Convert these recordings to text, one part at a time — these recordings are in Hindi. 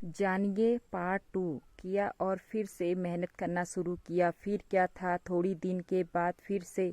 जानिए पार्ट 2। किया और फिर से मेहनत करना शुरू किया। फिर क्या था, थोड़ी दिन के बाद फिर से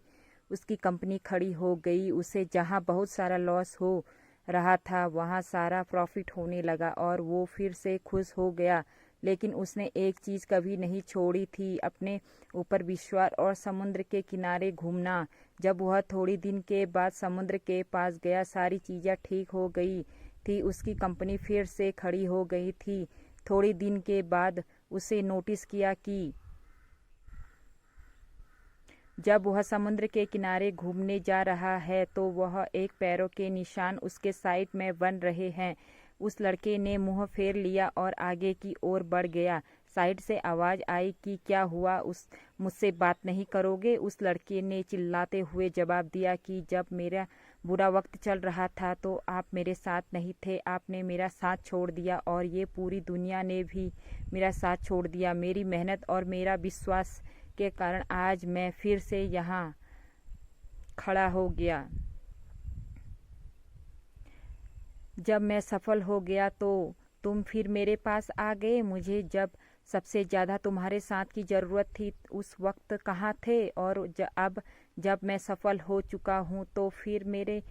उसकी कंपनी खड़ी हो गई। उसे जहां बहुत सारा लॉस हो रहा था वहां सारा प्रॉफिट होने लगा और वो फिर से खुश हो गया। लेकिन उसने एक चीज़ कभी नहीं छोड़ी थी, अपने ऊपर विश्वास और समुद्र के किनारे घूमना। जब वह थोड़ी दिन के बाद समुद्र के पास गया, सारी चीज़ें ठीक हो गई थी। उसकी कंपनी फिर से खड़ी हो गई थी। थोड़ी दिन के बाद उसे नोटिस किया कि जब वह समुद्र के किनारे घूमने जा रहा है तो वह एक पैरों के निशान उसके साइड में बन रहे हैं। उस लड़के ने मुंह फेर लिया और आगे की ओर बढ़ गया। साइड से आवाज़ आई कि क्या हुआ, उस मुझसे बात नहीं करोगे? उस लड़के ने चिल्लाते हुए जवाब दिया कि जब मेरा बुरा वक्त चल रहा था तो आप मेरे साथ नहीं थे। आपने मेरा साथ छोड़ दिया और ये पूरी दुनिया ने भी मेरा साथ छोड़ दिया। मेरी मेहनत और मेरा विश्वास के कारण आज मैं फिर से यहाँ खड़ा हो गया। जब मैं सफल हो गया तो तुम फिर मेरे पास आ गए। मुझे जब सबसे ज़्यादा तुम्हारे साथ की ज़रूरत थी उस वक्त कहाँ थे? और अब जब मैं सफल हो चुका हूँ तो फिर मेरे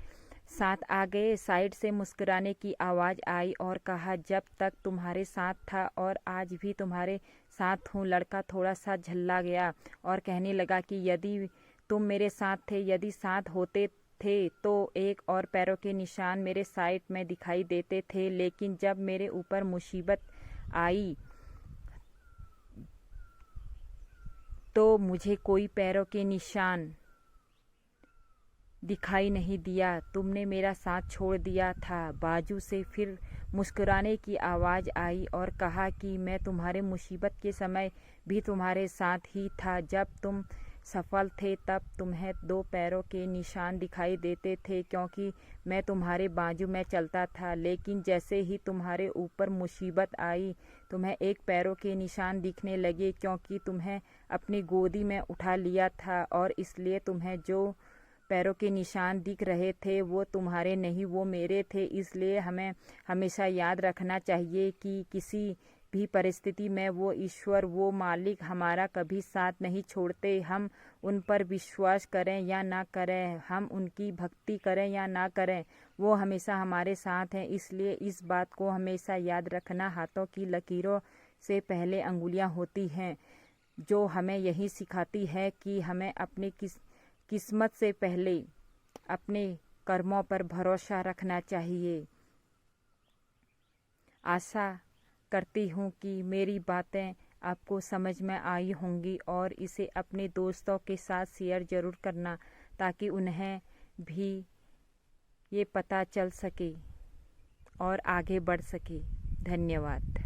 साथ आ गए। साइड से मुस्कुराने की आवाज़ आई और कहा, जब तक तुम्हारे साथ था और आज भी तुम्हारे साथ हूँ। लड़का थोड़ा सा झल्ला गया और कहने लगा कि यदि तुम मेरे साथ थे, यदि साथ होते थे तो एक और पैरों के निशान मेरे साइड में दिखाई देते थे। लेकिन जब मेरे ऊपर मुसीबत आई तो मुझे कोई पैरों के निशान दिखाई नहीं दिया। तुमने मेरा साथ छोड़ दिया था। बाजू से फिर मुस्कुराने की आवाज़ आई और कहा कि मैं तुम्हारे मुसीबत के समय भी तुम्हारे साथ ही था। जब तुम सफल थे तब तुम्हें दो पैरों के निशान दिखाई देते थे क्योंकि मैं तुम्हारे बाजू में चलता था। लेकिन जैसे ही तुम्हारे ऊपर मुसीबत आई तुम्हें एक पैरों के निशान दिखने लगे क्योंकि तुम्हें अपनी गोदी में उठा लिया था और इसलिए तुम्हें जो पैरों के निशान दिख रहे थे वो तुम्हारे नहीं, वो मेरे थे। इसलिए हमें हमेशा याद रखना चाहिए कि किसी भी परिस्थिति में वो ईश्वर, वो मालिक हमारा कभी साथ नहीं छोड़ते। हम उन पर विश्वास करें या ना करें, हम उनकी भक्ति करें या ना करें, वो हमेशा हमारे साथ हैं। इसलिए इस बात को हमेशा याद रखना। हाथों की लकीरों से पहले अंगुलियां होती हैं, जो हमें यही सिखाती है कि हमें अपनी किस्मत से पहले अपने कर्मों पर भरोसा रखना चाहिए। आशा करती हूँ कि मेरी बातें आपको समझ में आई होंगी और इसे अपने दोस्तों के साथ शेयर ज़रूर करना ताकि उन्हें भी ये पता चल सके और आगे बढ़ सके। धन्यवाद।